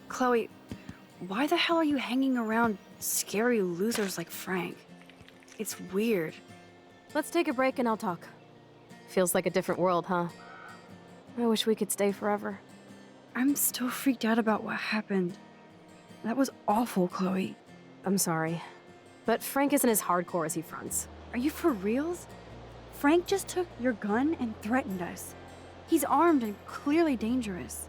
Chloe, why the hell are you hanging around scary losers like Frank? It's weird. Let's take a break and I'll talk. Feels like a different world, huh? I wish we could stay forever. I'm still freaked out about what happened. That was awful, Chloe. I'm sorry. But Frank isn't as hardcore as he fronts. Are you for reals? Frank just took your gun and threatened us. He's armed and clearly dangerous.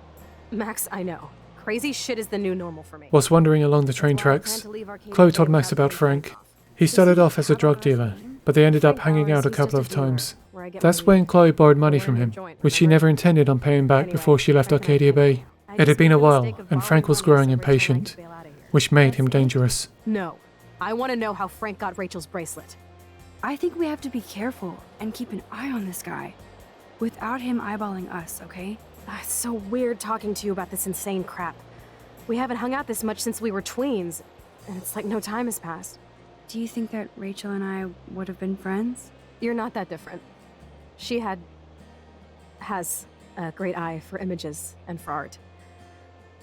Max, I know. Crazy shit is the new normal for me. Whilst wandering along the train tracks, Chloe told Max about Frank. He started off as a drug dealer, but they ended up hanging out a couple of times. That's when Chloe borrowed money from him, which she never intended on paying back before she left Arcadia Bay. It had been a while, and Frank was growing impatient, which made him dangerous. No. I want to know how Frank got Rachel's bracelet. I think we have to be careful and keep an eye on this guy. Without him eyeballing us, okay? It's so weird talking to you about this insane crap. We haven't hung out this much since we were tweens, and it's like no time has passed. Do you think that Rachel and I would have been friends? You're not that different. She has a great eye for images and for art.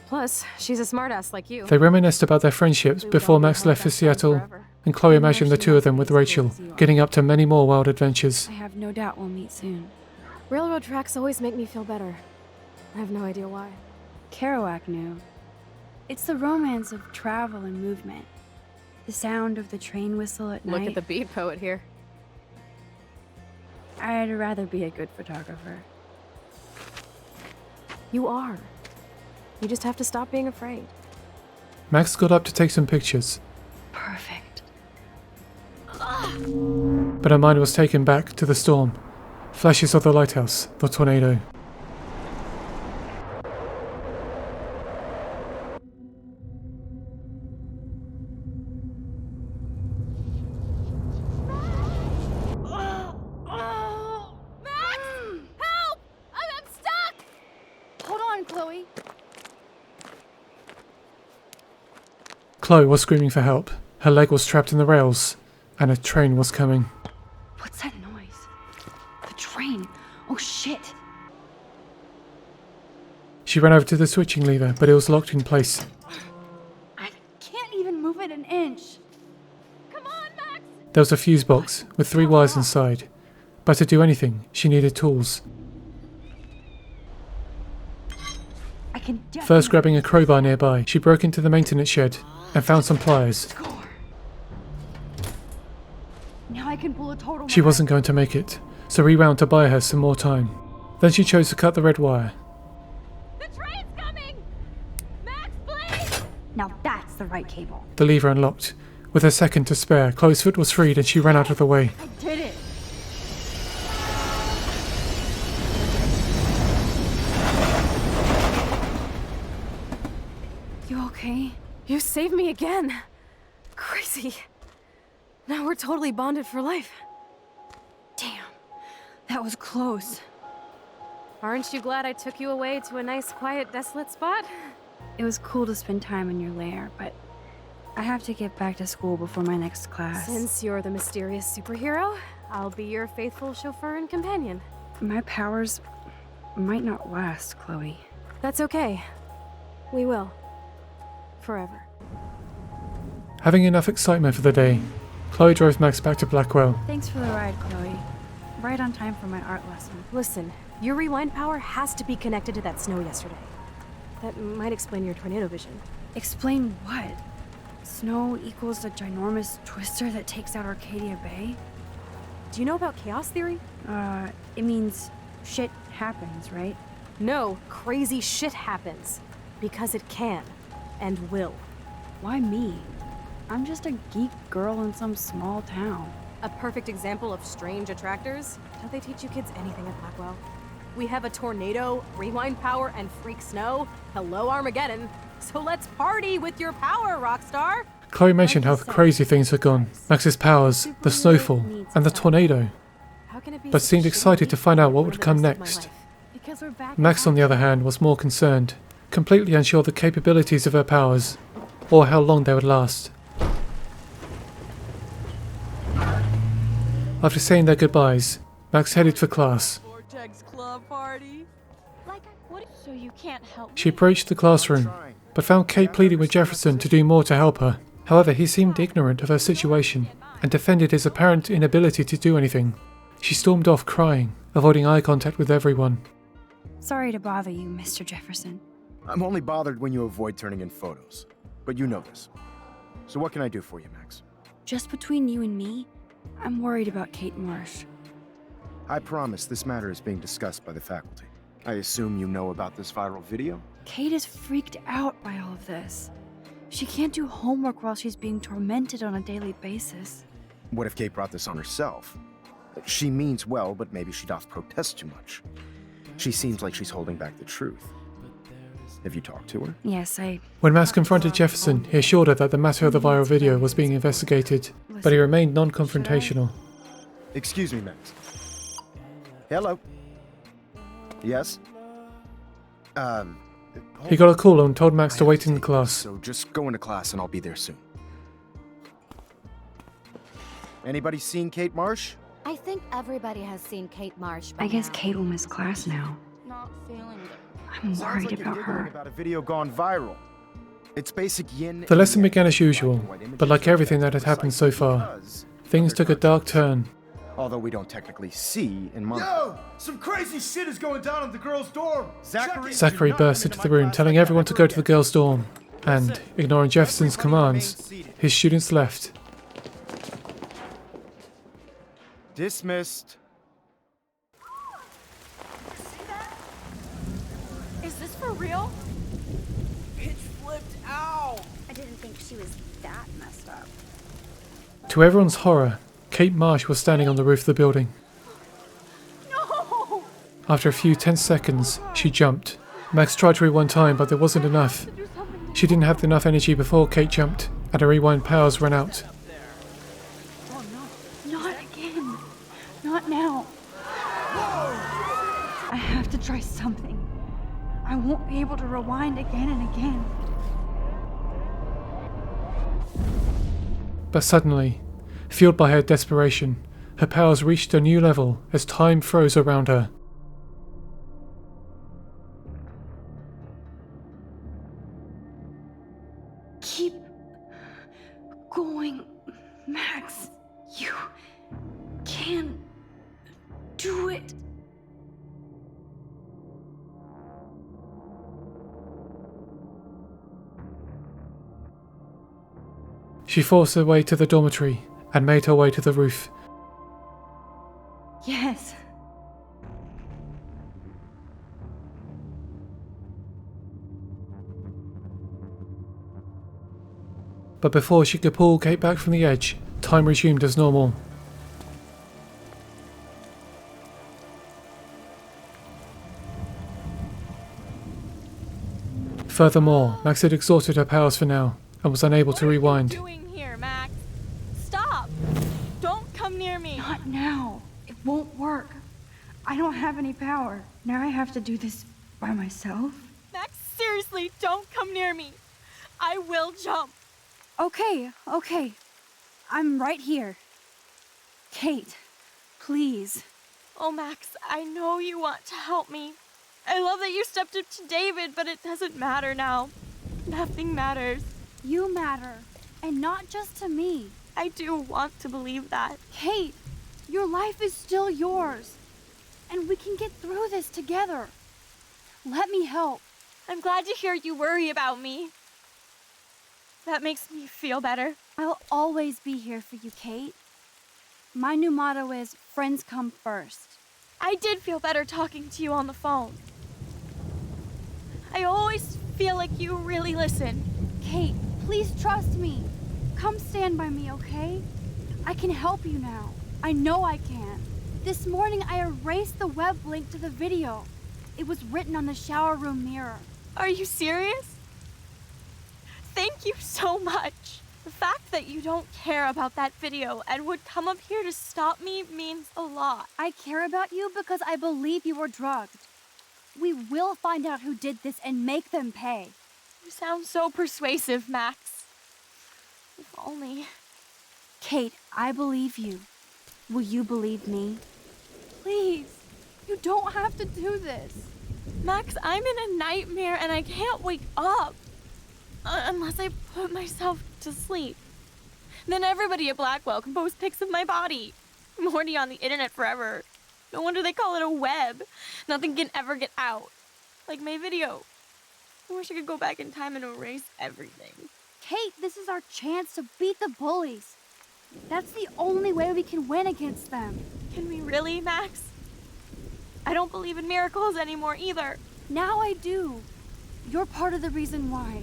Plus, she's a smartass like you. They reminisced about their friendships before Max left for Seattle, and Chloe imagined the two of them with Rachel, getting up to many more wild adventures. I have no doubt we'll meet soon. Railroad tracks always make me feel better. I have no idea why. Kerouac knew. It's the romance of travel and movement. The sound of the train whistle at night. Look at the beat poet here. I'd rather be a good photographer. You are. You just have to stop being afraid. Max got up to take some pictures, Perfect. but her mind was taken back to the storm. Flashes of the lighthouse, the tornado. Chloe was screaming for help. Her leg was trapped in the rails, and a train was coming. What's that noise? The train. Oh shit. She ran over to the switching lever, but it was locked in place. I can't even move it an inch. Come on, Max! There was a fuse box with 3 wires inside, but to do anything, she needed tools. I can First grabbing a crowbar nearby, she broke into the maintenance shed and found some pliers. Now I can pull a total. She wasn't going to make it, so rewound to buy her some more time. Then she chose to cut the red wire. The train's coming! Max, please! Now that's the right cable. The lever unlocked. With a second to spare, Chloe's foot was freed and she ran out of the way. I did it. You okay? You saved me again. Crazy. Now we're totally bonded for life. Damn. That was close. Aren't you glad I took you away to a nice, quiet, desolate spot? It was cool to spend time in your lair, but I have to get back to school before my next class. Since you're the mysterious superhero, I'll be your faithful chauffeur and companion. My powers might not last, Chloe. That's okay. We will. Forever. Having enough excitement for the day, Chloe drove Max back to Blackwell. Thanks for the ride, Chloe. Right on time for my art lesson. Listen, your rewind power has to be connected to that snow yesterday. That might explain your tornado vision. Explain what? Snow equals a ginormous twister that takes out Arcadia Bay? Do you know about chaos theory? It means shit happens, right? No, crazy shit happens. Because it can. And will. Why me? I'm just a geek girl in some small town. A perfect example of strange attractors. Don't they teach you kids anything at Blackwell? We have a tornado, rewind power, and freak snow. Hello, Armageddon. So let's party with your power, Rockstar! Chloe mentioned how crazy things had gone. Max's powers, the snowfall, and the tornado. But seemed excited to find out what would come next. Max, on the other hand, was more concerned, completely unsure of the capabilities of her powers, or how long they would last. After saying their goodbyes, Max headed for class. Vortex Club party? So you can't help She approached the classroom but found Kate pleading with Jefferson to do more to help her. However, he seemed ignorant of her situation and defended his apparent inability to do anything. She stormed off crying, avoiding eye contact with everyone. Sorry to bother you, Mr. Jefferson. I'm only bothered when you avoid turning in photos. But you know this. So what can I do for you, Max? Just between you and me, I'm worried about Kate Marsh. I promise this matter is being discussed by the faculty. I assume you know about this viral video? Kate is freaked out by all of this. She can't do homework while she's being tormented on a daily basis. What if Kate brought this on herself? She means well, but maybe she doth protest too much. She seems like she's holding back the truth. Have you talked to her? Yes, When Max confronted Jefferson, he assured her that the matter of the viral video was being investigated, but he remained non-confrontational. Excuse me, Max. Hello? Yes? He got a call and told Max to wait in the class. So just go into class and I'll be there soon. Anybody seen Kate Marsh? I think everybody has seen Kate Marsh by I guess now. Kate will miss class now. Not feeling good. I'm Sounds worried like you're about giggling her. about a video gone viral. It's basic yin. The lesson began as usual, but like everything that had happened so far, things took a dark turn. Although we don't technically see in months. Yo! Some crazy shit is going down in the girls' dorm! Zachary burst into the room, telling everyone to go to the girls' dorm, and, ignoring Jefferson's commands, his students left. Dismissed. Is this for real? Pitch flipped out! I didn't think she was that messed up. To everyone's horror, Kate Marsh was standing on the roof of the building. No! After a few tense seconds, she jumped. Max tried to rewind time, but there wasn't enough. She didn't have enough energy before Kate jumped, and her rewind powers ran out. Oh no. Not again. Not now. I have to try something. I won't be able to rewind again and again. But suddenly, fueled by her desperation, her powers reached a new level as time froze around her. Keep going, Max. You can do it. She forced her way to the dormitory and made her way to the roof. Yes. But before she could pull Kate back from the edge, time resumed as normal. Furthermore, Max had exhausted her powers for now and was unable to rewind. What are you doing here, Max? Stop! Don't come near me! Not now. It won't work. I don't have any power. Now I have to do this by myself. Max, seriously, don't come near me. I will jump. Okay. I'm right here. Kate, please. Oh, Max, I know you want to help me. I love that you stepped up to David, but it doesn't matter now. Nothing matters. You matter. And not just to me. I do want to believe that. Kate, your life is still yours. And we can get through this together. Let me help. I'm glad to hear you worry about me. That makes me feel better. I'll always be here for you, Kate. My new motto is, friends come first. I did feel better talking to you on the phone. I always feel like you really listen. Kate, please trust me. Come stand by me, okay? I can help you now. I know I can. This morning I erased the web link to the video. It was written on the shower room mirror. Are you serious? Thank you so much. The fact that you don't care about that video and would come up here to stop me means a lot. I care about you because I believe you were drugged. We will find out who did this and make them pay. You sound so persuasive, Max. If only. Kate, I believe you. Will you believe me? Please, you don't have to do this. Max, I'm in a nightmare and I can't wake up. Unless I put myself to sleep. Then everybody at Blackwell can post pics of my body. I'm already on the internet forever. No wonder they call it a web. Nothing can ever get out. Like my video. I wish I could go back in time and erase everything. Kate, this is our chance to beat the bullies. That's the only way we can win against them. Can we really, Max? I don't believe in miracles anymore either. Now I do. You're part of the reason why.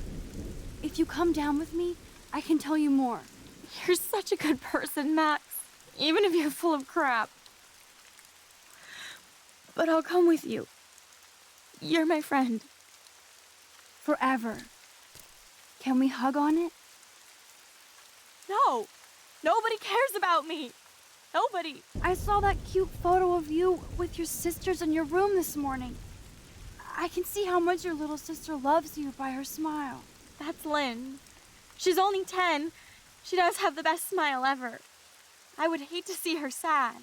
If you come down with me, I can tell you more. You're such a good person, Max. Even if you're full of crap. But I'll come with you. You're my friend. Forever. Can we hug on it? No! Nobody cares about me! Nobody! I saw that cute photo of you with your sisters in your room this morning. I can see how much your little sister loves you by her smile. That's Lynn. She's only 10. She does have the best smile ever. I would hate to see her sad.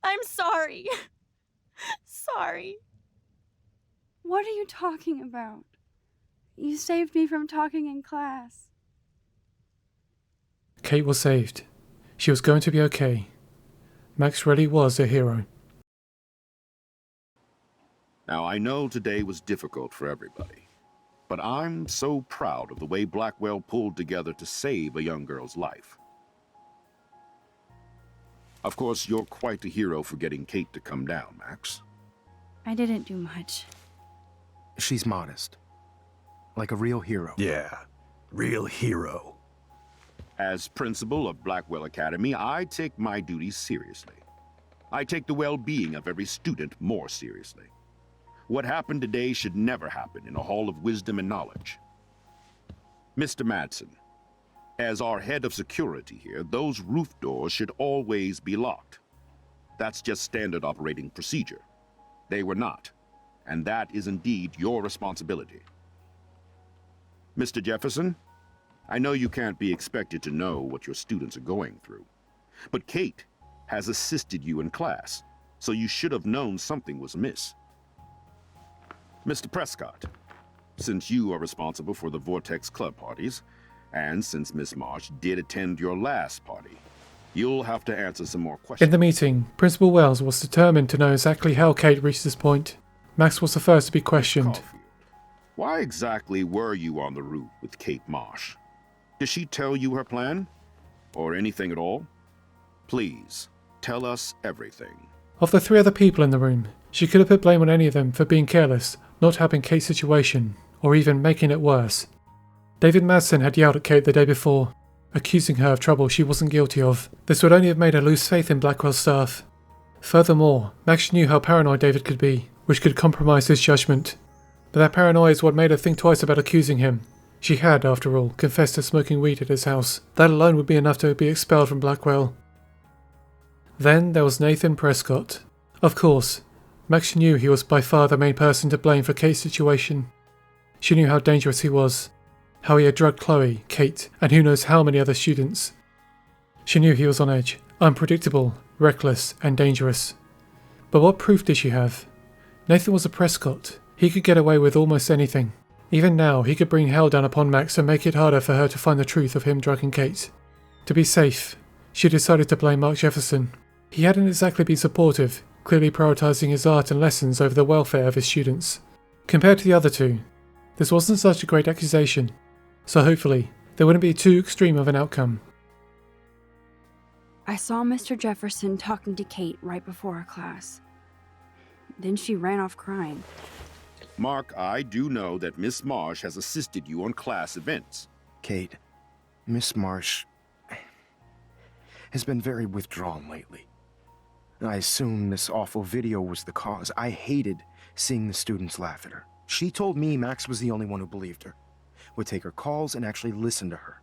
I'm sorry. Sorry. What are you talking about? You saved me from talking in class. Kate was saved. She was going to be okay. Max really was a hero. Now, I know today was difficult for everybody, but I'm so proud of the way Blackwell pulled together to save a young girl's life. Of course, you're quite a hero for getting Kate to come down, Max. I didn't do much. She's modest. Like a real hero. Yeah, real hero. As principal of Blackwell Academy, I take my duties seriously. I take the well-being of every student more seriously. What happened today should never happen in a hall of wisdom and knowledge. Mr. Madsen, as our head of security here, those roof doors should always be locked. That's just standard operating procedure. They were not, and that is indeed your responsibility. Mr. Jefferson, I know you can't be expected to know what your students are going through, but Kate has assisted you in class, so you should have known something was amiss. Mr. Prescott, since you are responsible for the Vortex Club parties, and since Miss Marsh did attend your last party, you'll have to answer some more questions. In the meeting, Principal Wells was determined to know exactly how Kate reached this point. Max was the first to be questioned. Caulfield, why exactly were you on the route with Kate Marsh? Did she tell you her plan? Or anything at all? Please, tell us everything. Of the three other people in the room, she could have put blame on any of them for being careless, not helping Kate's situation, or even making it worse. David Madsen had yelled at Kate the day before, accusing her of trouble she wasn't guilty of. This would only have made her lose faith in Blackwell's staff. Furthermore, Max knew how paranoid David could be, which could compromise his judgment. But that paranoia is what made her think twice about accusing him. She had, after all, confessed to smoking weed at his house. That alone would be enough to be expelled from Blackwell. Then there was Nathan Prescott. Of course, Max knew he was by far the main person to blame for Kate's situation. She knew how dangerous he was, how he had drugged Chloe, Kate, and who knows how many other students. She knew he was on edge, unpredictable, reckless, and dangerous. But what proof did she have? Nathan was a Prescott. He could get away with almost anything. Even now, he could bring hell down upon Max and make it harder for her to find the truth of him drugging Kate. To be safe, she decided to blame Mark Jefferson. He hadn't exactly been supportive, clearly prioritising his art and lessons over the welfare of his students. Compared to the other two, this wasn't such a great accusation, so hopefully, there wouldn't be too extreme of an outcome. I saw Mr. Jefferson talking to Kate right before our class. Then she ran off crying. Mark, I do know that Miss Marsh has assisted you on class events. Kate, Miss Marsh has been very withdrawn lately. I assume this awful video was the cause. I hated seeing the students laugh at her. She told me Max was the only one who believed her, would take her calls and actually listen to her.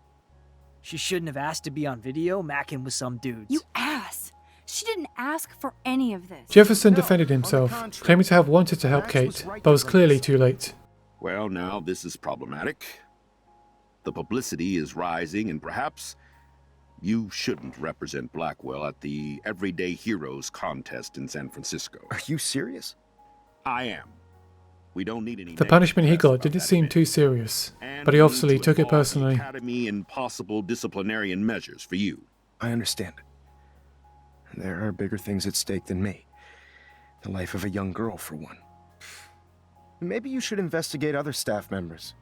She shouldn't have asked to be on video macking with some dudes. You ass! She didn't ask for any of this. Jefferson defended himself, claiming to have wanted to help Kate, but was clearly too late. Well, now this is problematic. The publicity is rising, and perhaps You shouldn't represent Blackwell at the Everyday Heroes contest in San Francisco. Are you serious? I am. We don't need any. The punishment he got didn't seem too serious, but he obviously took it personally. Academy and possible disciplinarian measures for you. I understand. There are bigger things at stake than me. The life of a young girl, for one. Maybe you should investigate other staff members.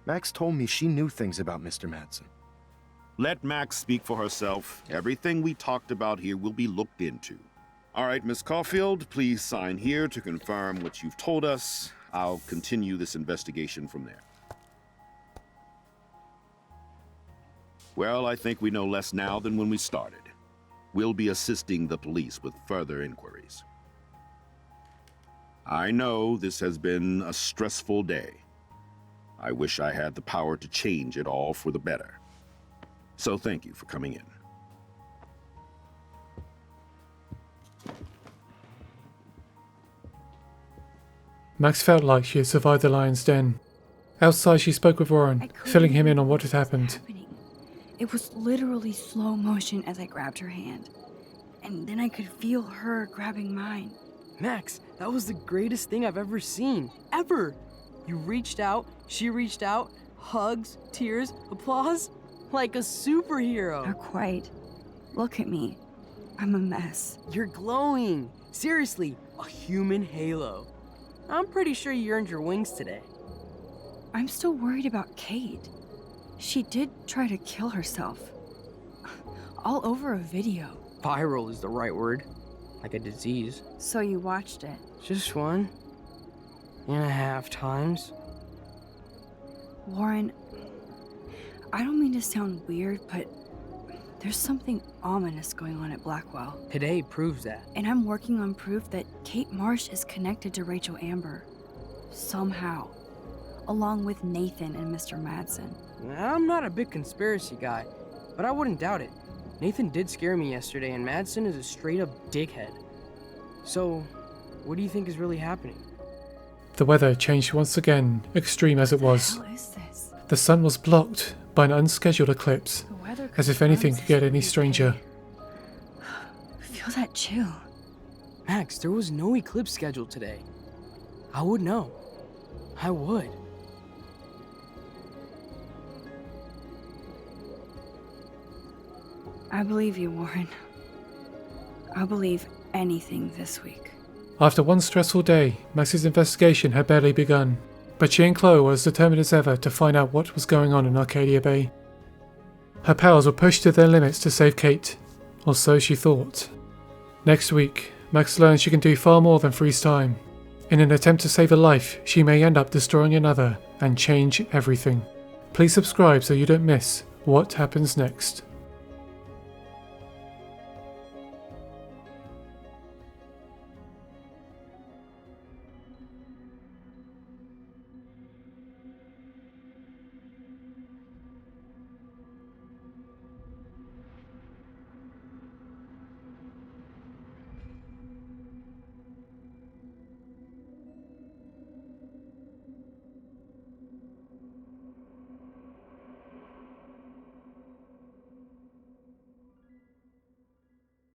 Max told me she knew things about Mr. Madsen. Let Max speak for herself. Everything we talked about here will be looked into. All right, Miss Caulfield, please sign here to confirm what you've told us. I'll continue this investigation from there. Well, I think we know less now than when we started. We'll be assisting the police with further inquiries. I know this has been a stressful day. I wish I had the power to change it all for the better. So thank you for coming in. Max felt like she had survived the lion's den. Outside, she spoke with Warren, filling him in on what had happened. It was literally slow motion as I grabbed her hand. And then I could feel her grabbing mine. Max, that was the greatest thing I've ever seen. Ever! You reached out, she reached out, hugs, tears, applause. Like a superhero. Not quite. Look at me. I'm a mess. You're glowing. Seriously, a human halo. I'm pretty sure you earned your wings today. I'm still worried about Kate. She did try to kill herself. All over a video. Viral is the right word. Like a disease. So you watched it? Just 1.5 times. Warren, I don't mean to sound weird, but there's something ominous going on at Blackwell. Today proves that. And I'm working on proof that Kate Marsh is connected to Rachel Amber. Somehow. Along with Nathan and Mr. Madsen. I'm not a big conspiracy guy, but I wouldn't doubt it. Nathan did scare me yesterday, and Madsen is a straight-up dickhead. So, what do you think is really happening? The weather changed once again, extreme as it was. What the hell is this? The sun was blocked by an unscheduled eclipse, as if anything could get any stranger. Feel that chill. Max, there was no eclipse scheduled today. I would know. I would. I believe you, Warren. I'll believe anything this week. After one stressful day, Max's investigation had barely begun, but she and Chloe were as determined as ever to find out what was going on in Arcadia Bay. Her powers were pushed to their limits to save Kate, or so she thought. Next week, Max learns she can do far more than freeze time. In an attempt to save a life, she may end up destroying another and change everything. Please subscribe so you don't miss what happens next.